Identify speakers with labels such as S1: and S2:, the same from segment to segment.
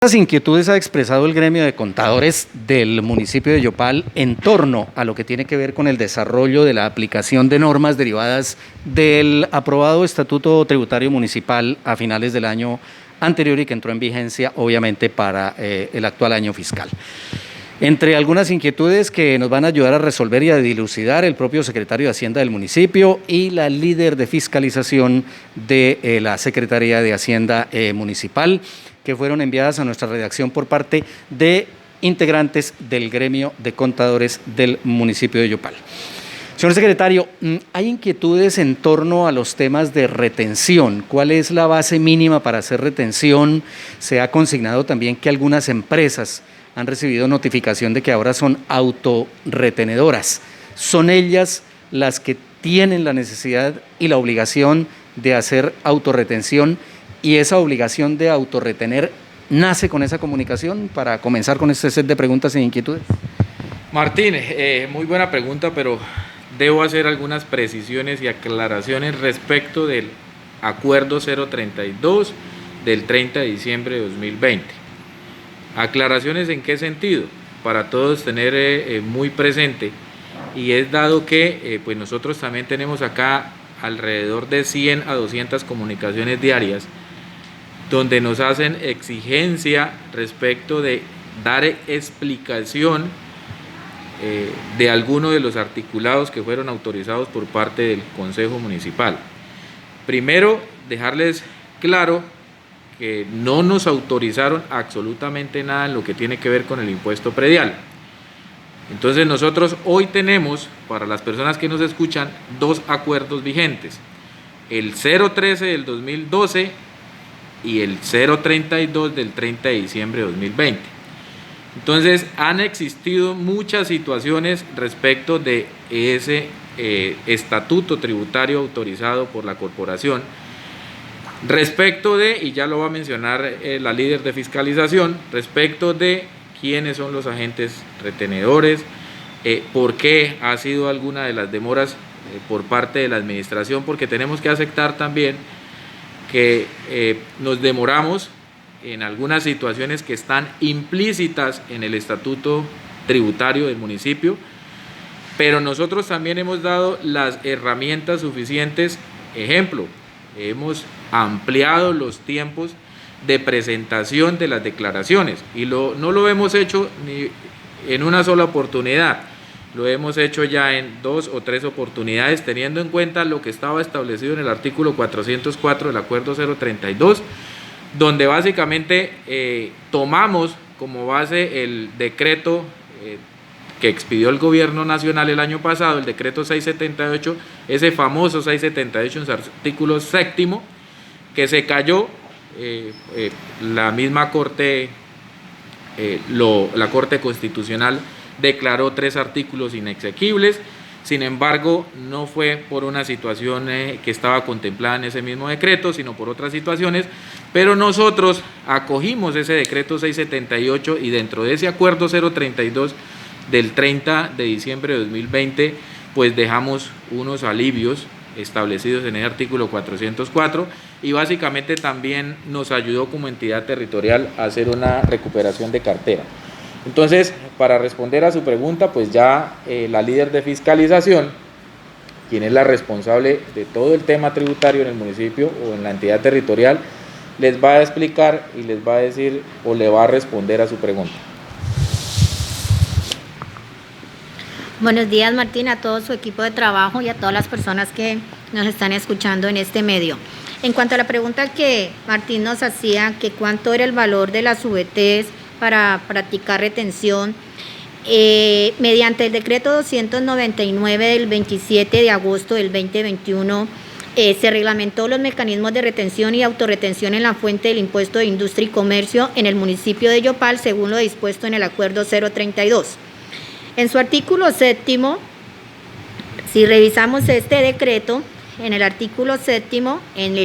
S1: Las inquietudes ha expresado el gremio de contadores del municipio de Yopal en torno a lo que tiene que ver con el desarrollo de la aplicación de normas derivadas del aprobado Estatuto Tributario Municipal a finales del año anterior y que entró en vigencia obviamente para el actual año fiscal. Entre algunas inquietudes que nos van a ayudar a resolver y a dilucidar el propio secretario de Hacienda del municipio y la líder de fiscalización de la Secretaría de Hacienda municipal, que fueron enviadas a nuestra redacción por parte de integrantes del gremio de contadores del municipio de Yopal. Señor secretario, hay inquietudes en torno a los temas de retención. ¿Cuál es la base mínima para hacer retención? Se ha consignado también que algunas empresas han recibido notificación de que ahora son autorretenedoras. ¿Son ellas las que tienen la necesidad y la obligación de hacer autorretención? ¿Y esa obligación de autorretener nace con esa comunicación? Para comenzar con este set de preguntas e inquietudes.
S2: Martín, muy buena pregunta, pero debo hacer algunas precisiones y aclaraciones respecto del acuerdo 032 del 30 de diciembre de 2020. Aclaraciones en qué sentido, para todos tener muy presente, y es dado que pues nosotros también tenemos acá alrededor de 100 a 200 comunicaciones diarias donde nos hacen exigencia respecto de dar explicación de algunos de los articulados que fueron autorizados por parte del Consejo Municipal. Primero, dejarles claro que no nos autorizaron absolutamente nada en lo que tiene que ver con el impuesto predial. Entonces nosotros hoy tenemos, para las personas que nos escuchan, dos acuerdos vigentes: el 013 del 2012 y el 032 del 30 de diciembre de 2020. Entonces han existido muchas situaciones respecto de ese estatuto tributario autorizado por la corporación, respecto de, y ya lo va a mencionar la líder de fiscalización, respecto de quiénes son los agentes retenedores, por qué ha sido alguna de las demoras por parte de la administración, porque tenemos que aceptar también que nos demoramos en algunas situaciones que están implícitas en el estatuto tributario del municipio, pero nosotros también hemos dado las herramientas suficientes. Ejemplo, hemos ampliado los tiempos de presentación de las declaraciones y no lo hemos hecho ni en una sola oportunidad. Lo hemos hecho ya en 2 o 3 oportunidades, teniendo en cuenta lo que estaba establecido en el artículo 404 del acuerdo 032, donde básicamente tomamos como base el decreto que expidió el gobierno nacional el año pasado, el decreto 678, ese famoso 678 en su artículo 7º, que se cayó. La misma Corte, la Corte Constitucional declaró 3 artículos inexequibles. Sin embargo, no fue por una situación que estaba contemplada en ese mismo decreto, sino por otras situaciones, pero nosotros acogimos ese decreto 678 y dentro de ese acuerdo 032 del 30 de diciembre de 2020, pues dejamos unos alivios establecidos en el artículo 404 y básicamente también nos ayudó como entidad territorial a hacer una recuperación de cartera. Entonces, para responder a su pregunta, pues ya la líder de fiscalización, quien es la responsable de todo el tema tributario en el municipio o en la entidad territorial, les va a explicar y les va a decir o le va a responder a su pregunta.
S3: Buenos días, Martín, a todo su equipo de trabajo y a todas las personas que nos están escuchando en este medio. En cuanto a la pregunta que Martín nos hacía, que cuánto era el valor de las VTs para practicar retención, mediante el decreto 299 del 27 de agosto del 2021, se reglamentó los mecanismos de retención y autorretención en la fuente del impuesto de industria y comercio en el municipio de Yopal, según lo dispuesto en el acuerdo 032. En su artículo 7º, si revisamos este decreto, en el artículo 7º, en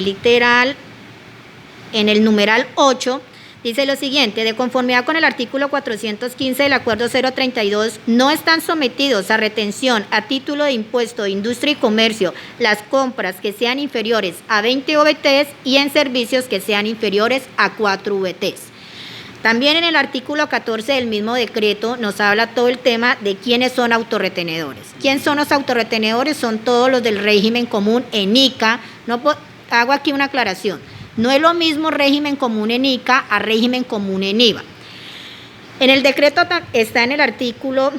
S3: el numeral 8, dice lo siguiente: de conformidad con el artículo 415 del acuerdo 032, no están sometidos a retención a título de impuesto de industria y comercio las compras que sean inferiores a 20 VTs y en servicios que sean inferiores a 4 VTs. También en el artículo 14 del mismo decreto nos habla todo el tema de quiénes son autorretenedores. ¿Quiénes son los autorretenedores? Son todos los del régimen común en ICA. Hago aquí una aclaración. No es lo mismo régimen común en ICA a régimen común en IVA. En el decreto está en el artículo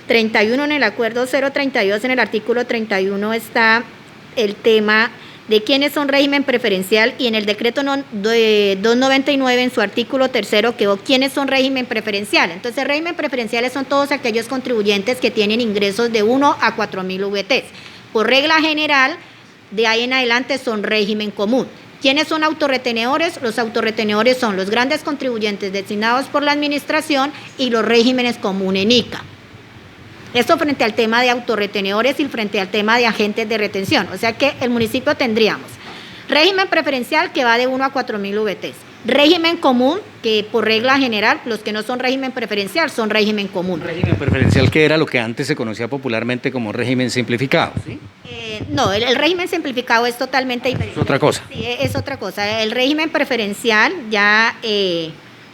S3: 31, en el acuerdo 032, en el artículo 31 está el tema de quiénes son régimen preferencial, y en el decreto 299 en su artículo 3 quedó quiénes son régimen preferencial. Entonces, régimen preferenciales son todos aquellos contribuyentes que tienen ingresos de 1 a 4.000 VTs. Por regla general, de ahí en adelante son régimen común. ¿Quiénes son autorretenedores? Los autorretenedores son los grandes contribuyentes designados por la administración y los regímenes comunes en ICA. Esto frente al tema de autorretenedores y frente al tema de agentes de retención. O sea que el municipio tendríamos régimen preferencial que va de 1 a 4.000 VTs. Régimen común, que por regla general, los que no son régimen preferencial son régimen común.
S1: Régimen preferencial, que era lo que antes se conocía popularmente como régimen simplificado, ¿sí?
S3: No, el régimen simplificado es totalmente diferente.
S1: Es otra cosa.
S3: Sí, es otra cosa. El régimen preferencial ya...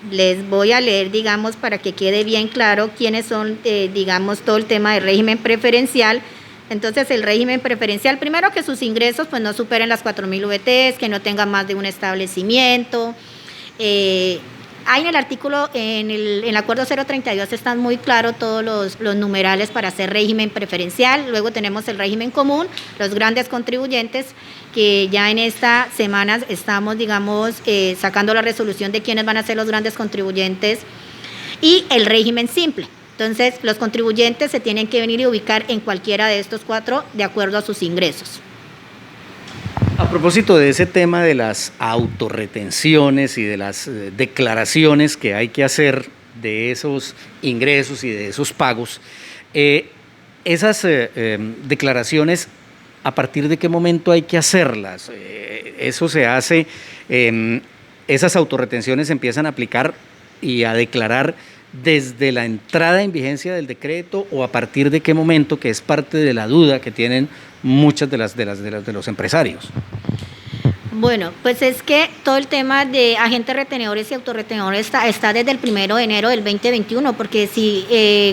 S3: les voy a leer, digamos, para que quede bien claro quiénes son, digamos, todo el tema de régimen preferencial. Entonces, el régimen preferencial, primero que sus ingresos pues no superen las 4.000 VTs, que no tengan más de un establecimiento. Hay en el artículo, en el acuerdo 032 están muy claros todos los numerales para hacer régimen preferencial. Luego tenemos el régimen común, los grandes contribuyentes, que ya en esta semana estamos, digamos, sacando la resolución de quiénes van a ser los grandes contribuyentes, y el régimen simple. Entonces, los contribuyentes se tienen que venir y ubicar en cualquiera de estos 4 de acuerdo a sus ingresos.
S1: A propósito de ese tema de las autorretenciones y de las declaraciones que hay que hacer de esos ingresos y de esos pagos, esas declaraciones, ¿a partir de qué momento hay que hacerlas? Eso se hace, esas autorretenciones se empiezan a aplicar y a declarar desde la entrada en vigencia del decreto, o a partir de qué momento, que es parte de la duda que tienen muchas de los empresarios.
S3: Bueno, pues es que todo el tema de agentes retenedores y autorretenedores está desde el 1 de enero del 2021, porque si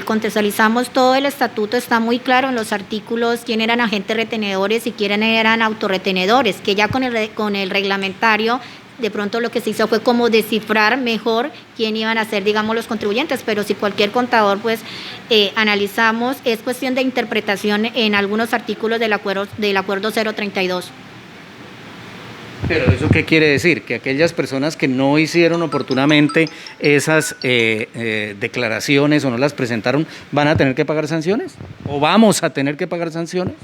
S3: contextualizamos todo el estatuto, está muy claro en los artículos quién eran agentes retenedores y quién eran autorretenedores, que ya con el reglamentario de pronto lo que se hizo fue como descifrar mejor quién iban a ser, digamos, los contribuyentes, pero si cualquier contador, pues, analizamos, es cuestión de interpretación en algunos artículos del acuerdo 032.
S1: ¿Pero eso qué quiere decir? ¿Que aquellas personas que no hicieron oportunamente esas declaraciones o no las presentaron van a tener que pagar sanciones? ¿O vamos a tener que pagar sanciones?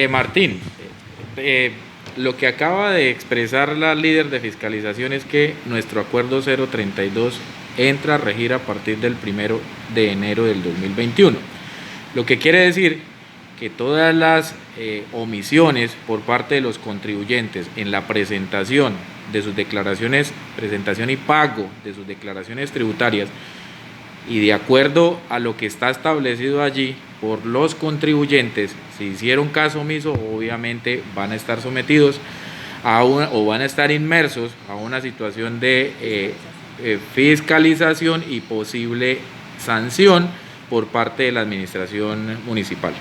S2: Martín, lo que acaba de expresar la líder de fiscalización es que nuestro acuerdo 032 entra a regir a partir del 1 de enero del 2021. Lo que quiere decir que todas las omisiones por parte de los contribuyentes en la presentación de sus declaraciones, presentación y pago de sus declaraciones tributarias, y de acuerdo a lo que está establecido allí por los contribuyentes, si hicieron caso omiso, obviamente van a estar sometidos o van a estar inmersos a una situación de fiscalización y posible sanción por parte de la administración municipal.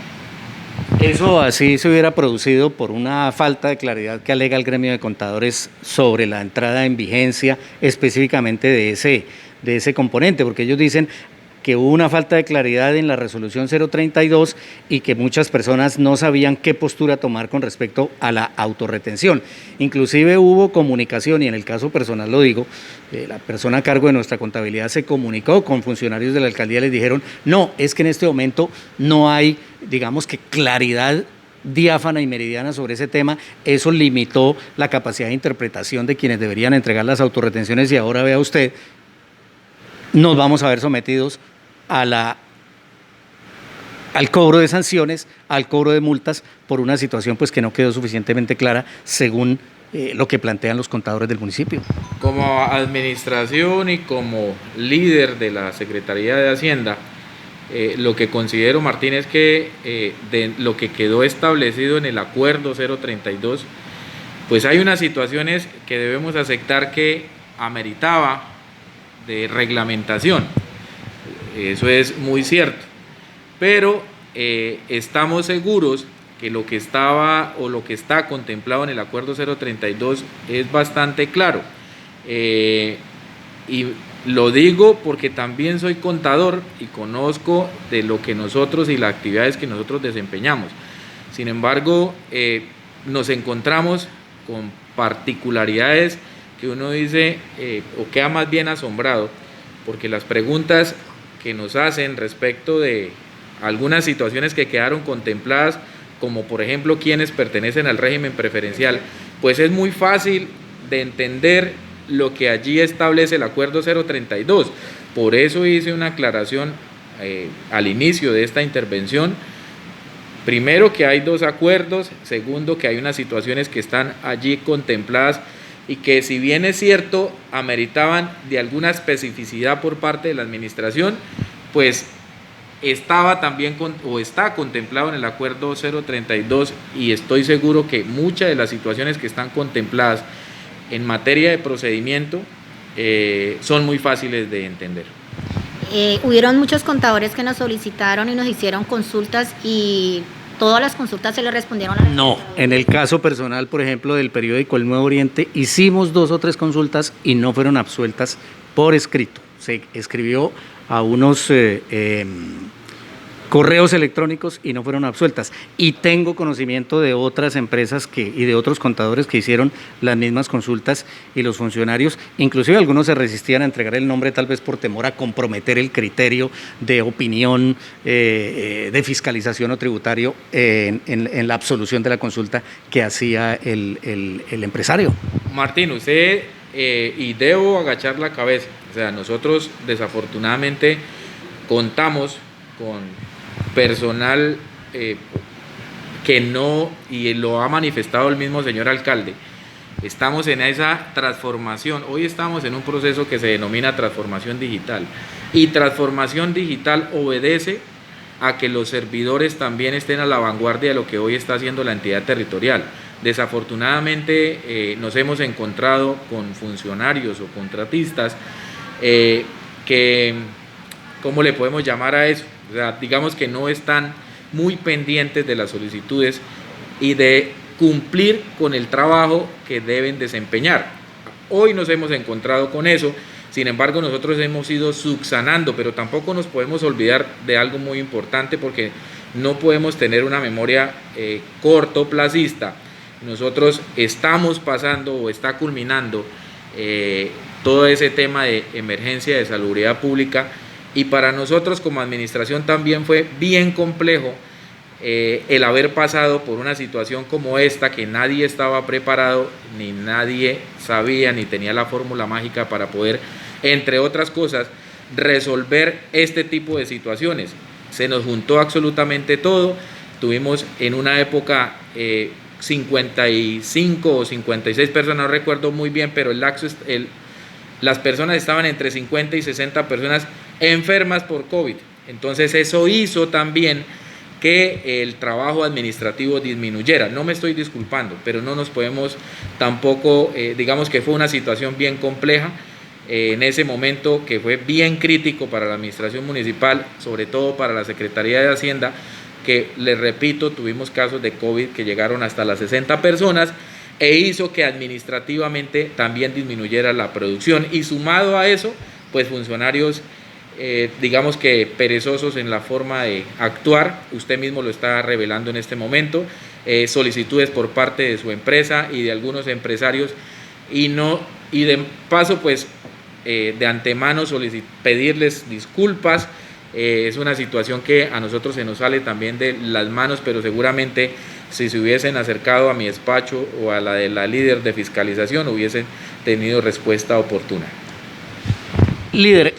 S1: Eso así se hubiera producido por una falta de claridad que alega el gremio de contadores sobre la entrada en vigencia específicamente de ese componente, porque ellos dicen que hubo una falta de claridad en la resolución 032 y que muchas personas no sabían qué postura tomar con respecto a la autorretención. Inclusive hubo comunicación, y en el caso personal lo digo, la persona a cargo de nuestra contabilidad se comunicó con funcionarios de la alcaldía, les dijeron, no, es que en este momento no hay, digamos que, claridad diáfana y meridiana sobre ese tema. Eso limitó la capacidad de interpretación de quienes deberían entregar las autorretenciones, y ahora vea usted, nos vamos a ver sometidos al cobro de sanciones, al cobro de multas por una situación pues que no quedó suficientemente clara según lo que plantean los contadores del municipio.
S2: Como administración y como líder de la Secretaría de Hacienda, lo que considero, Martín, es que de lo que quedó establecido en el acuerdo 032, pues hay unas situaciones que debemos aceptar que ameritaba de reglamentación. Eso es muy cierto. Pero estamos seguros que lo que estaba o lo que está contemplado en el acuerdo 032 es bastante claro. Y lo digo porque también soy contador y conozco de lo que nosotros y las actividades que nosotros desempeñamos. Sin embargo, nos encontramos con particularidades que uno dice o queda más bien asombrado, porque las preguntas que nos hacen respecto de algunas situaciones que quedaron contempladas, como por ejemplo quienes pertenecen al régimen preferencial, pues es muy fácil de entender lo que allí establece el acuerdo 032. Por eso hice una aclaración al inicio de esta intervención. Primero, que hay 2 acuerdos. Segundo, que hay unas situaciones que están allí contempladas y que, si bien es cierto, ameritaban de alguna especificidad por parte de la administración, pues estaba también está contemplado en el acuerdo 032, y estoy seguro que muchas de las situaciones que están contempladas en materia de procedimiento son muy fáciles de entender.
S3: Hubieron muchos contadores que nos solicitaron y nos hicieron consultas, y todas las consultas se les respondieron a la
S1: No, en el caso personal, por ejemplo, del periódico El Nuevo Oriente, hicimos 2 o 3 consultas y no fueron absueltas por escrito. Se escribió a unos correos electrónicos y no fueron absueltas. Y tengo conocimiento de otras empresas y de otros contadores que hicieron las mismas consultas, y los funcionarios, inclusive algunos se resistían a entregar el nombre, tal vez por temor a comprometer el criterio de opinión de fiscalización o tributario en la absolución de la consulta que hacía el empresario.
S2: Martín, usted, y debo agachar la cabeza, o sea, nosotros desafortunadamente contamos con personal que no, y lo ha manifestado el mismo señor alcalde, estamos en esa transformación. Hoy estamos en un proceso que se denomina transformación digital, y transformación digital obedece a que los servidores también estén a la vanguardia de lo que hoy está haciendo la entidad territorial. Desafortunadamente nos hemos encontrado con funcionarios o contratistas que, ¿cómo le podemos llamar a eso? O sea, digamos que no están muy pendientes de las solicitudes y de cumplir con el trabajo que deben desempeñar. Hoy nos hemos encontrado con eso. Sin embargo, nosotros hemos ido subsanando, pero tampoco nos podemos olvidar de algo muy importante, porque no podemos tener una memoria cortoplacista. Nosotros estamos pasando o está culminando todo ese tema de emergencia de salubridad pública, y para nosotros como administración también fue bien complejo el haber pasado por una situación como esta, que nadie estaba preparado, ni nadie sabía, ni tenía la fórmula mágica para poder, entre otras cosas, resolver este tipo de situaciones. Se nos juntó absolutamente todo. Tuvimos en una época 55 o 56 personas, no recuerdo muy bien, pero las personas estaban entre 50 y 60 personas enfermas por COVID. Entonces eso hizo también que el trabajo administrativo disminuyera. No me estoy disculpando, pero no nos podemos tampoco, digamos que fue una situación bien compleja en ese momento, que fue bien crítico para la administración municipal, sobre todo para la Secretaría de Hacienda, que, les repito, tuvimos casos de COVID que llegaron hasta las 60 personas, e hizo que administrativamente también disminuyera la producción. Y sumado a eso, pues funcionarios digamos que perezosos en la forma de actuar. Usted mismo lo está revelando en este momento, solicitudes por parte de su empresa y de algunos empresarios, y de paso, pues de antemano pedirles disculpas. Es una situación que a nosotros se nos sale también de las manos, pero seguramente si se hubiesen acercado a mi despacho o a la de la líder de fiscalización, hubiesen tenido respuesta oportuna.
S1: Líder,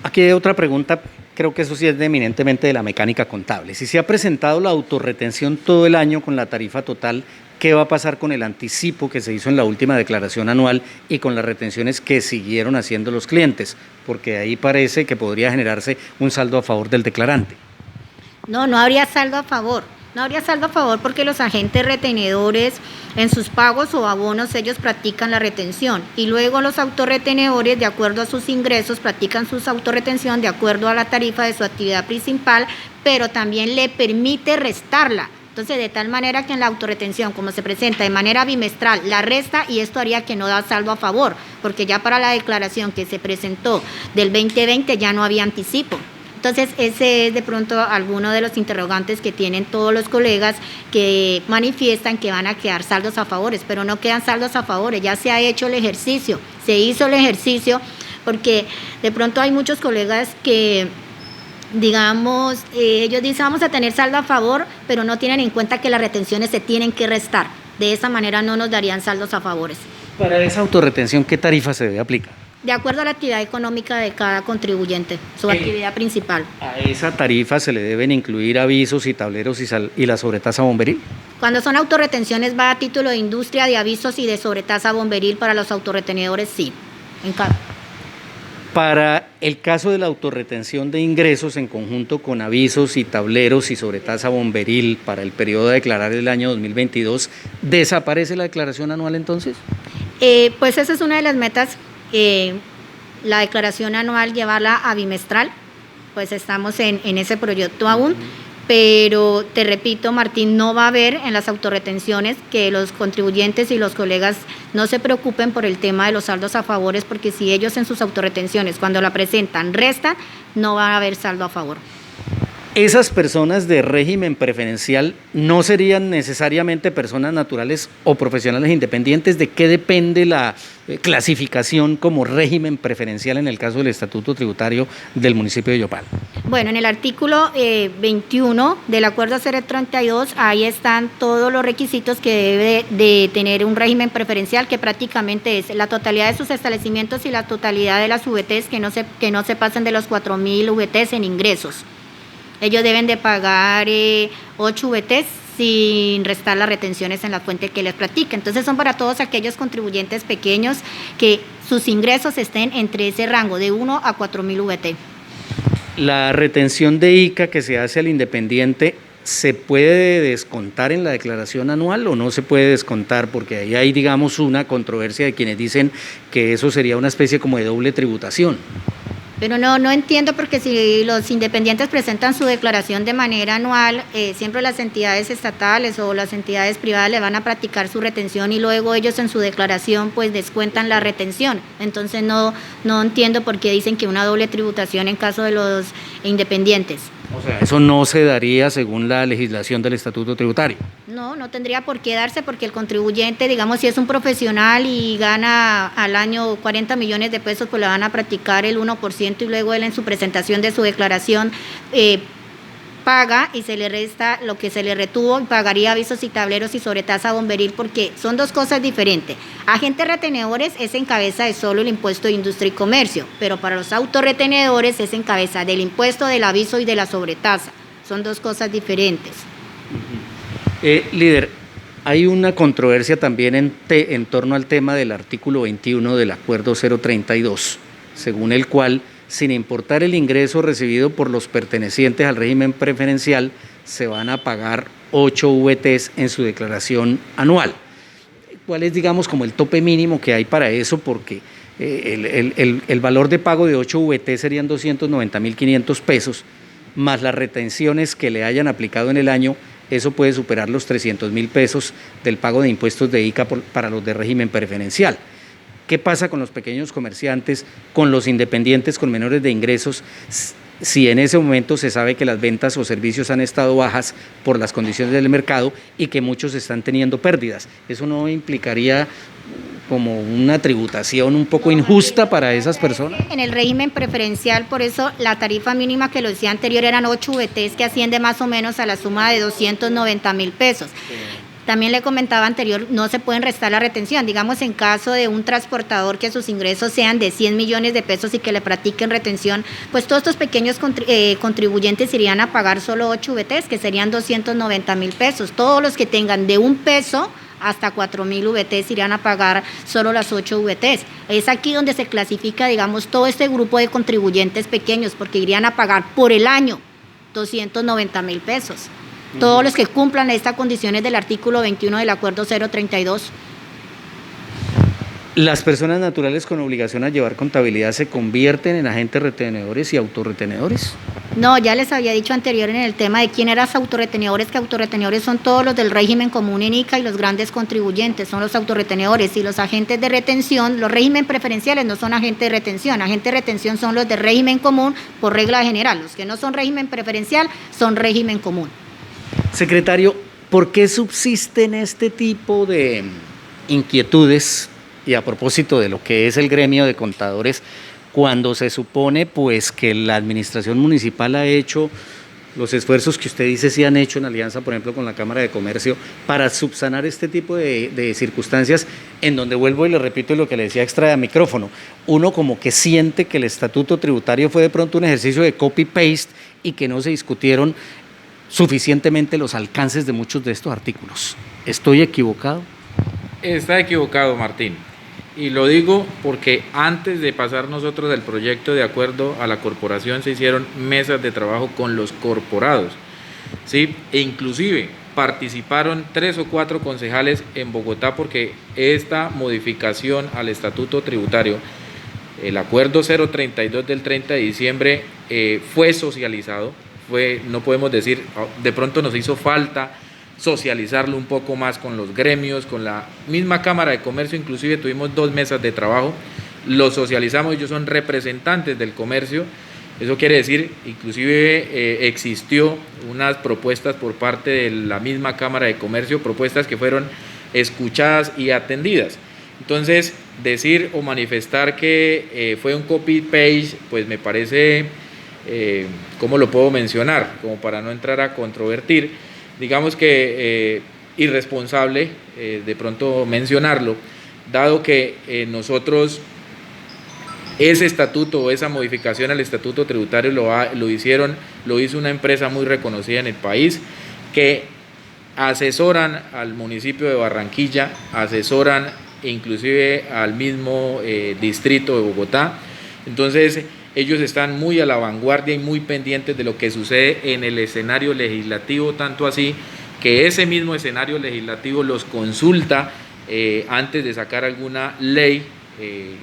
S1: aquí hay otra pregunta, creo que eso sí es eminentemente de la mecánica contable. Si se ha presentado la autorretención todo el año con la tarifa total, ¿qué va a pasar con el anticipo que se hizo en la última declaración anual y con las retenciones que siguieron haciendo los clientes? Porque ahí parece que podría generarse un saldo a favor del declarante.
S3: No habría saldo a favor. No habría saldo a favor porque los agentes retenedores en sus pagos o abonos ellos practican la retención y luego los autorretenedores de acuerdo a sus ingresos practican su autorretención de acuerdo a la tarifa de su actividad principal, pero también le permite restarla. Entonces, de tal manera que en la autorretención, como se presenta de manera bimestral, la resta y esto haría que no da saldo a favor, porque ya para la declaración que se presentó del 2020 ya no había anticipo. Entonces, ese es de pronto alguno de los interrogantes que tienen todos los colegas que manifiestan que van a quedar saldos a favores, pero no quedan saldos a favores, ya se ha hecho el ejercicio, se hizo el ejercicio, porque de pronto hay muchos colegas que digamos, ellos dicen vamos a tener saldo a favor, pero no tienen en cuenta que las retenciones se tienen que restar. De esa manera no nos darían saldos a favores.
S1: Para esa autorretención, ¿qué tarifa se debe aplicar?
S3: De acuerdo a la actividad económica de cada contribuyente, su actividad principal.
S1: ¿A esa tarifa se le deben incluir avisos y tableros y la sobretasa bomberil?
S3: Cuando son autorretenciones va a título de industria de avisos y de sobretasa bomberil para los autorretenedores, sí. En cada.
S1: Para el caso de la autorretención de ingresos en conjunto con avisos y tableros y sobretasa bomberil para el periodo a declarar el año 2022, ¿desaparece la declaración anual entonces?
S3: Pues esa es una de las metas, la declaración anual llevarla a bimestral, pues estamos en ese proyecto aún. Pero te repito, Martín, no va a haber en las autorretenciones que los contribuyentes y los colegas no se preocupen por el tema de los saldos a favores, porque si ellos en sus autorretenciones, cuando la presentan, restan, no va a haber saldo a favor.
S1: ¿Esas personas de régimen preferencial no serían necesariamente personas naturales o profesionales independientes? ¿De qué depende la clasificación como régimen preferencial en el caso del Estatuto Tributario del municipio de Yopal?
S3: Bueno, en el artículo 21 del Acuerdo 032, ahí están todos los requisitos que debe de tener un régimen preferencial, que prácticamente es la totalidad de sus establecimientos y la totalidad de las VTs que no se pasen de los 4.000 VTs en ingresos. Ellos deben de pagar 8 VTs sin restar las retenciones en la fuente que les practica. Entonces son para todos aquellos contribuyentes pequeños que sus ingresos estén entre ese rango de 1 a 4.000 VT.
S1: La retención de ICA que se hace al independiente, ¿se puede descontar en la declaración anual o no se puede descontar? Porque ahí hay, digamos, una controversia de quienes dicen que eso sería una especie como de doble tributación.
S3: Pero no entiendo, porque si los independientes presentan su declaración de manera anual, siempre las entidades estatales o las entidades privadas le van a practicar su retención y luego ellos en su declaración pues descuentan la retención. Entonces no entiendo por qué dicen que una doble tributación en caso de los independientes.
S1: O sea, eso no se daría según la legislación del Estatuto Tributario.
S3: No tendría por qué darse, porque el contribuyente, digamos, si es un profesional y gana al año 40 millones de pesos, pues le van a practicar el 1% y luego él en su presentación de su declaración paga y se le resta lo que se le retuvo y pagaría avisos y tableros y sobretasa bomberil, porque son dos cosas diferentes. Agentes retenedores es en cabeza de solo el impuesto de industria y comercio, pero para los autorretenedores es en cabeza del impuesto del aviso y de la sobretasa. Son dos cosas diferentes.
S1: Líder, hay una controversia también en torno al tema del artículo 21 del Acuerdo 032, según el cual, sin importar el ingreso recibido por los pertenecientes al régimen preferencial, se van a pagar 8 VTs en su declaración anual. ¿Cuál es, digamos, como el tope mínimo que hay para eso? Porque el valor de pago de 8 VT serían 290.500 pesos, más las retenciones que le hayan aplicado en el año, eso puede superar los 300.000 pesos del pago de impuestos de ICA para los de régimen preferencial. ¿Qué pasa con los pequeños comerciantes, con los independientes con menores de ingresos, si en ese momento se sabe que las ventas o servicios han estado bajas por las condiciones del mercado y que muchos están teniendo pérdidas? ¿Eso no implicaría como una tributación un poco injusta para esas personas?
S3: En el régimen preferencial, por eso la tarifa mínima que lo decía anterior eran 8 VTs, que asciende más o menos a la suma de 290.000 pesos. También le comentaba anterior, no se pueden restar la retención. Digamos, en caso de un transportador que sus ingresos sean de 100 millones de pesos y que le practiquen retención, pues todos estos pequeños contribuyentes irían a pagar solo 8 VTs, que serían 290.000 pesos. Todos los que tengan de 1 peso hasta 4.000 VTs irían a pagar solo las 8 VTs. Es aquí donde se clasifica, digamos, todo este grupo de contribuyentes pequeños, porque irían a pagar por el año 290.000 pesos. todos los que cumplan estas condiciones del artículo 21 del acuerdo 032.
S1: ¿Las personas naturales con obligación a llevar contabilidad se convierten en agentes retenedores y autorretenedores?
S3: No, ya les había dicho anterior en el tema de quién eran los autorretenedores, que autorretenedores son todos los del régimen común en ICA y los grandes contribuyentes son los autorretenedores, y los agentes de retención, los régimen preferenciales no son agentes de retención, agentes de retención son los de régimen común por regla general, los que no son régimen preferencial son régimen común.
S1: Secretario, ¿por qué subsisten este tipo de inquietudes? Y a propósito de lo que es el gremio de contadores, cuando se supone pues que la administración municipal ha hecho los esfuerzos que usted dice sí han hecho en alianza, por ejemplo, con la Cámara de Comercio, para subsanar este tipo de circunstancias, en donde vuelvo y le repito lo que le decía extra de micrófono, uno como que siente que el estatuto tributario fue de pronto un ejercicio de copy-paste y que no se discutieron suficientemente los alcances de muchos de estos artículos. ¿Estoy equivocado?
S2: Está equivocado, Martín. Y lo digo porque antes de pasar nosotros del proyecto de acuerdo a la corporación se hicieron mesas de trabajo con los corporados, ¿sí? E inclusive participaron 3 o 4 concejales en Bogotá porque esta modificación al estatuto tributario, el acuerdo 032 del 30 de diciembre fue socializado, no podemos decir, de pronto nos hizo falta socializarlo un poco más con los gremios, con la misma Cámara de Comercio, inclusive tuvimos 2 mesas de trabajo, lo socializamos, ellos son representantes del comercio, eso quiere decir, inclusive existió unas propuestas por parte de la misma Cámara de Comercio, propuestas que fueron escuchadas y atendidas. Entonces, decir o manifestar que fue un copy-paste, pues me parece, ¿cómo lo puedo mencionar? Como para no entrar a controvertir, digamos que irresponsable de pronto mencionarlo, dado que nosotros ese estatuto o esa modificación al estatuto tributario lo hizo una empresa muy reconocida en el país, que asesoran al municipio de Barranquilla, asesoran inclusive al mismo distrito de Bogotá. Entonces ellos están muy a la vanguardia y muy pendientes de lo que sucede en el escenario legislativo, tanto así que ese mismo escenario legislativo los consulta antes de sacar alguna ley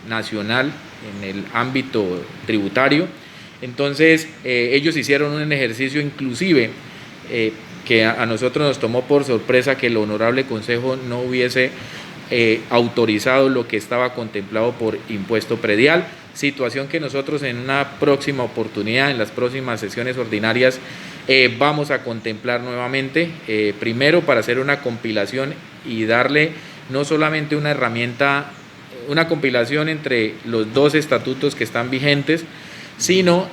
S2: nacional en el ámbito tributario. Entonces ellos hicieron un ejercicio inclusive que a nosotros nos tomó por sorpresa que el Honorable Consejo no hubiese autorizado lo que estaba contemplado por impuesto predial, situación que nosotros en una próxima oportunidad, en las próximas sesiones ordinarias, vamos a contemplar nuevamente, primero para hacer una compilación y darle no solamente una herramienta, una compilación entre los 2 estatutos que están vigentes, sino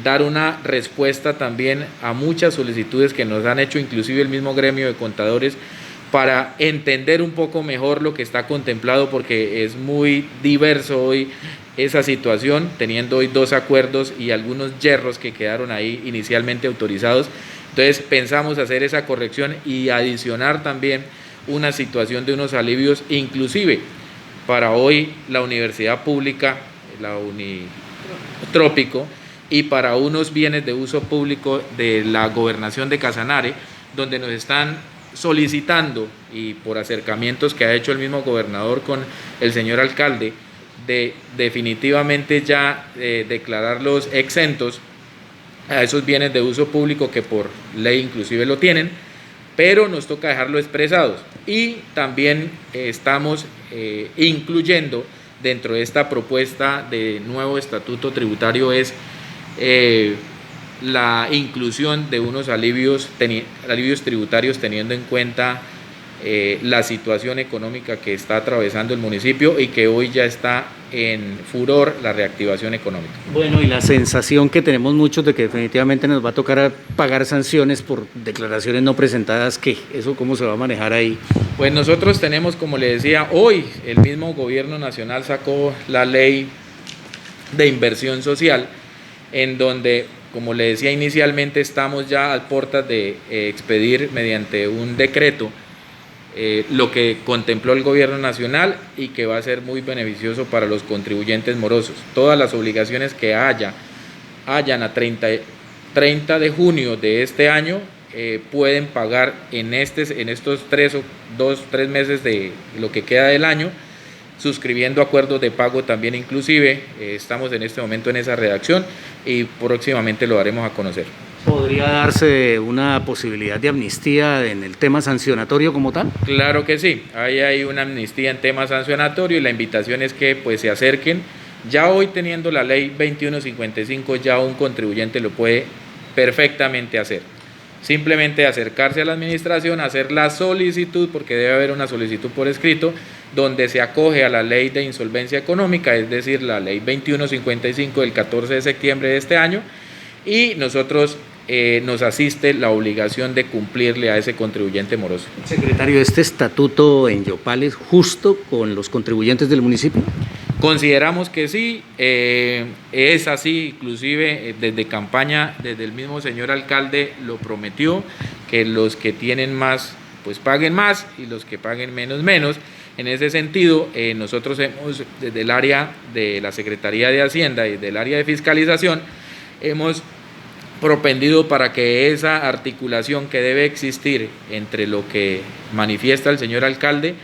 S2: dar una respuesta también a muchas solicitudes que nos han hecho inclusive el mismo gremio de contadores, para entender un poco mejor lo que está contemplado, porque es muy diverso hoy esa situación, teniendo hoy 2 acuerdos y algunos yerros que quedaron ahí inicialmente autorizados. Entonces pensamos hacer esa corrección y adicionar también una situación de unos alivios, inclusive para hoy la universidad pública, la Unitrópico, y para unos bienes de uso público de la gobernación de Casanare, donde nos están solicitando, y por acercamientos que ha hecho el mismo gobernador con el señor alcalde, de definitivamente ya declararlos exentos a esos bienes de uso público que por ley inclusive lo tienen, pero nos toca dejarlo expresados. Y también estamos incluyendo dentro de esta propuesta de nuevo estatuto tributario es la inclusión de unos alivios tributarios teniendo en cuenta la situación económica que está atravesando el municipio y que hoy ya está en furor la reactivación económica.
S1: Bueno, y la sensación que tenemos muchos de que definitivamente nos va a tocar pagar sanciones por declaraciones no presentadas, ¿qué? ¿Eso cómo se va a manejar ahí?
S2: Pues nosotros tenemos, como le decía, hoy el mismo gobierno nacional sacó la ley de inversión social, en donde, como le decía inicialmente, estamos ya a puertas de expedir mediante un decreto lo que contempló el gobierno nacional y que va a ser muy beneficioso para los contribuyentes morosos. Todas las obligaciones que hayan a 30 de junio de este año pueden pagar en estos 3 meses de lo que queda del año, suscribiendo acuerdos de pago también inclusive. Estamos en este momento en esa redacción y próximamente lo daremos a conocer.
S1: ¿Podría darse una posibilidad de amnistía en el tema sancionatorio como tal?
S2: Claro que sí, ahí hay una amnistía en tema sancionatorio y la invitación es que pues se acerquen. Ya hoy, teniendo la ley 2155, ya un contribuyente lo puede perfectamente hacer. Simplemente acercarse a la administración, hacer la solicitud, porque debe haber una solicitud por escrito, donde se acoge a la ley de insolvencia económica, es decir, la ley 2155 del 14 de septiembre de este año, y nosotros nos asiste la obligación de cumplirle a ese contribuyente moroso.
S1: Secretario, ¿este estatuto en Yopal es justo con los contribuyentes del municipio?
S2: Consideramos que sí, es así, inclusive desde campaña, desde el mismo señor alcalde lo prometió, que los que tienen más pues paguen más y los que paguen menos. En ese sentido, nosotros hemos, desde el área de la Secretaría de Hacienda y del área de fiscalización, hemos propendido para que esa articulación que debe existir entre lo que manifiesta el señor alcalde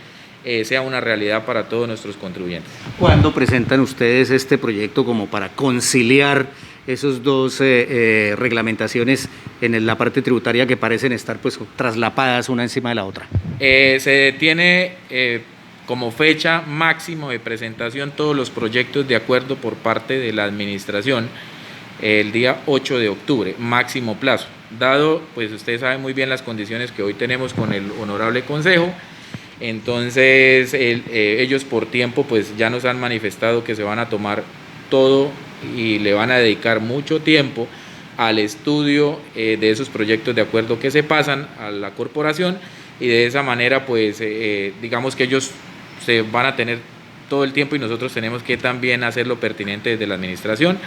S2: sea una realidad para todos nuestros contribuyentes.
S1: ¿Cuándo presentan ustedes este proyecto como para conciliar esos dos reglamentaciones en la parte tributaria que parecen estar pues traslapadas una encima de la otra?
S2: Se tiene como fecha máximo de presentación todos los proyectos de acuerdo por parte de la administración el día 8 de octubre, máximo plazo. Dado, pues usted sabe muy bien las condiciones que hoy tenemos con el Honorable Consejo. Entonces ellos por tiempo pues ya nos han manifestado que se van a tomar todo y le van a dedicar mucho tiempo al estudio de esos proyectos de acuerdo que se pasan a la corporación, y de esa manera pues digamos que ellos se van a tener todo el tiempo y nosotros tenemos que también hacer lo pertinente desde la administración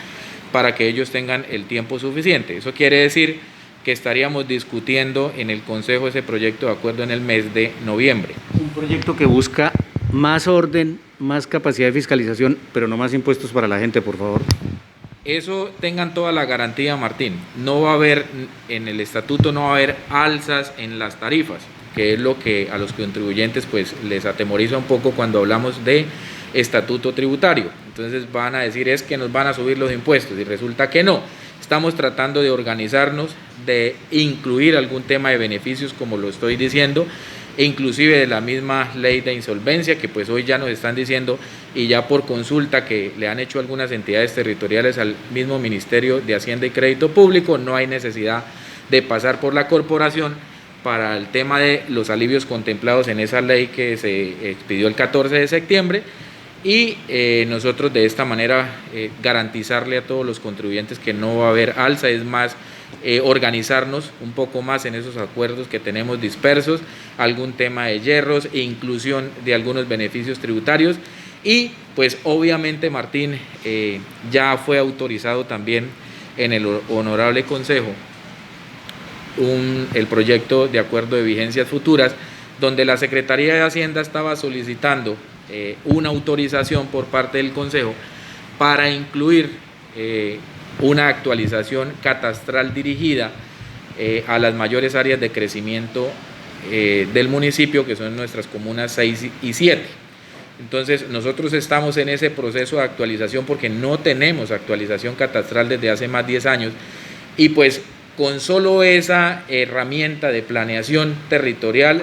S2: para que ellos tengan el tiempo suficiente. Eso quiere decir que estaríamos discutiendo en el Consejo ese proyecto de acuerdo en el mes de noviembre.
S1: Un proyecto que busca más orden, más capacidad de fiscalización, pero no más impuestos para la gente, por favor.
S2: Eso tengan toda la garantía, Martín. No va a haber, en el estatuto no va a haber alzas en las tarifas, que es lo que a los contribuyentes pues les atemoriza un poco cuando hablamos de estatuto tributario. Entonces van a decir es que nos van a subir los impuestos y resulta que no. Estamos tratando de organizarnos, de incluir algún tema de beneficios, como lo estoy diciendo, e inclusive de la misma ley de insolvencia, que pues hoy ya nos están diciendo, y ya por consulta que le han hecho algunas entidades territoriales al mismo Ministerio de Hacienda y Crédito Público, no hay necesidad de pasar por la corporación para el tema de los alivios contemplados en esa ley que se expidió el 14 de septiembre, y nosotros de esta manera garantizarle a todos los contribuyentes que no va a haber alza, es más, organizarnos un poco más en esos acuerdos que tenemos dispersos, algún tema de hierros e inclusión de algunos beneficios tributarios. Y pues obviamente, Martín, ya fue autorizado también en el Honorable Consejo el proyecto de acuerdo de vigencias futuras, donde la Secretaría de Hacienda estaba solicitando una autorización por parte del Consejo para incluir una actualización catastral dirigida a las mayores áreas de crecimiento del municipio, que son nuestras comunas 6 y 7. Entonces nosotros estamos en ese proceso de actualización porque no tenemos actualización catastral desde hace más de 10 años, y pues con solo esa herramienta de planeación territorial,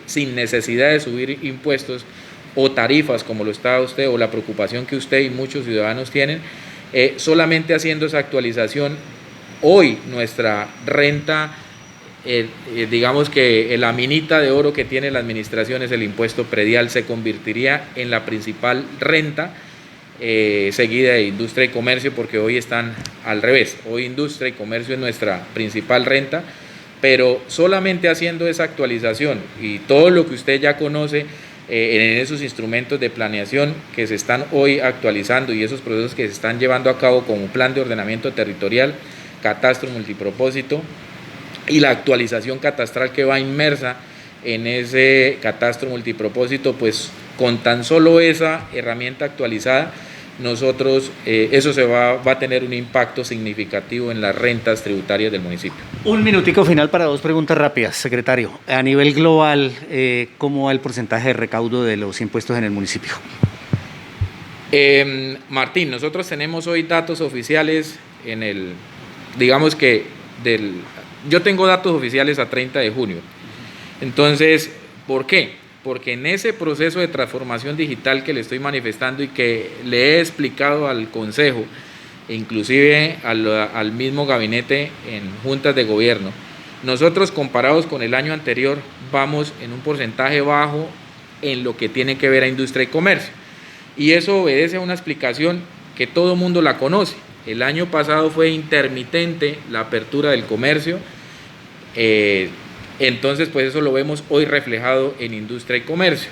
S2: sin necesidad de subir impuestos o tarifas como lo está usted, o la preocupación que usted y muchos ciudadanos tienen, solamente haciendo esa actualización, hoy nuestra renta, digamos que la minita de oro que tiene la administración es el impuesto predial, se convertiría en la principal renta, seguida de industria y comercio, porque hoy están al revés. Hoy industria y comercio es nuestra principal renta, pero solamente haciendo esa actualización y todo lo que usted ya conoce en esos instrumentos de planeación que se están hoy actualizando y esos procesos que se están llevando a cabo como plan de ordenamiento territorial, catastro multipropósito y la actualización catastral que va inmersa en ese catastro multipropósito, pues con tan solo esa herramienta actualizada nosotros eso va a tener un impacto significativo en las rentas tributarias del municipio.
S1: Un minutico final para dos preguntas rápidas, secretario. A nivel global, ¿cómo va el porcentaje de recaudo de los impuestos en el municipio?
S2: Martín, nosotros tenemos hoy datos oficiales digamos que yo tengo datos oficiales a 30 de junio. Entonces, ¿por qué? Porque en ese proceso de transformación digital que le estoy manifestando y que le he explicado al Consejo, e inclusive al mismo gabinete en juntas de gobierno, nosotros comparados con el año anterior vamos en un porcentaje bajo en lo que tiene que ver a industria y comercio. Y eso obedece a una explicación que todo el mundo la conoce. El año pasado fue intermitente la apertura del comercio, entonces pues eso lo vemos hoy reflejado en industria y comercio.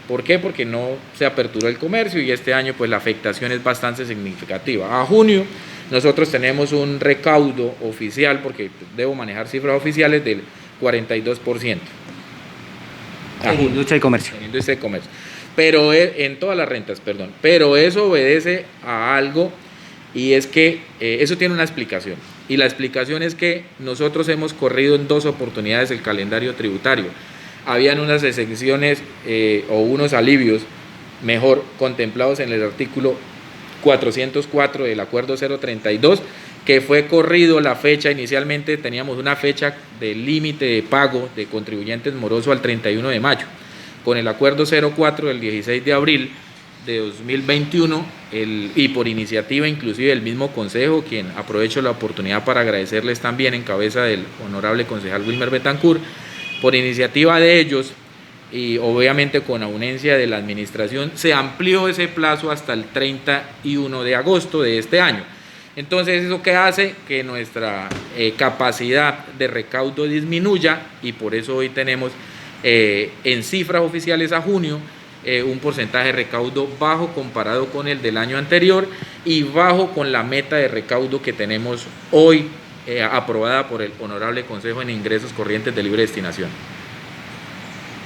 S2: ¿Por qué? Porque no se aperturó el comercio y este año pues la afectación es bastante significativa. A junio nosotros tenemos un recaudo oficial, porque debo manejar cifras oficiales, del 42%.
S1: En industria y comercio.
S2: En industria y comercio. Pero en todas las rentas, perdón. Pero eso obedece a algo, y es que eso tiene una explicación. Y la explicación es que nosotros hemos corrido en 2 oportunidades el calendario tributario. Habían unas exenciones o unos alivios, mejor, contemplados en el artículo 404 del Acuerdo 032, que fue corrido la fecha. Inicialmente teníamos una fecha de límite de pago de contribuyentes morosos al 31 de mayo. Con el Acuerdo 04 del 16 de abril de 2021 y por iniciativa inclusive del mismo Consejo, quien aprovecho la oportunidad para agradecerles también en cabeza del honorable concejal Wilmer Betancourt, por iniciativa de ellos y obviamente con aunencia de la administración, se amplió ese plazo hasta el 31 de agosto de este año. Entonces, ¿eso qué hace? Que nuestra capacidad de recaudo disminuya, y por eso hoy tenemos en cifras oficiales a junio un porcentaje de recaudo bajo comparado con el del año anterior y bajo con la meta de recaudo que tenemos hoy aprobada por el Honorable Consejo en ingresos corrientes de libre destinación.